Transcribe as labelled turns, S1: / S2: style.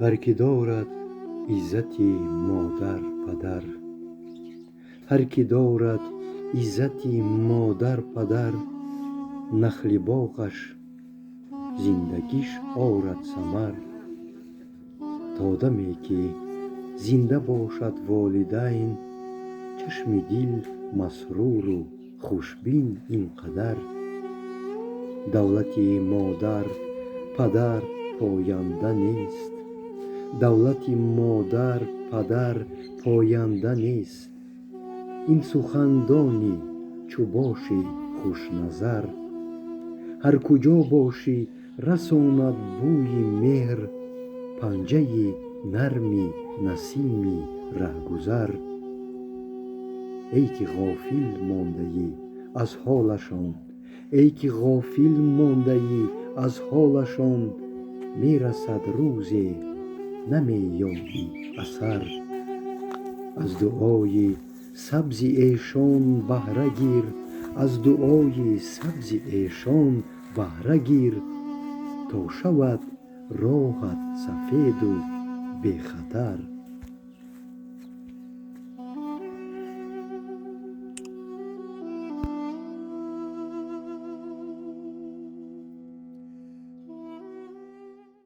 S1: هر که دارد عزت مادر پدر، هر که دارد عزت مادر پدر، نخل باغش زندگیش آرد ثمر. تا دمی که زنده باشد والدین، چشم دل مسرور و خوشبین اینقدر. دولت مادر پدر پاینده نیست، دولت مادر پدر پاینده نیست. این سخندانی چو باشی خوش نظر، هر کجا باشی رساند بوی مهر. پنجه نرمی نسیمی رهگذر. ای که غافل مانده ای از حالشان، ای که غافل مانده ای از حالشان، می رسد روزی نمی یابی اثر. از دعای سبز ایشان بهره گیر، از دعای سبز ایشان بهره گیر. تا شود راهت سفید و بی خطر.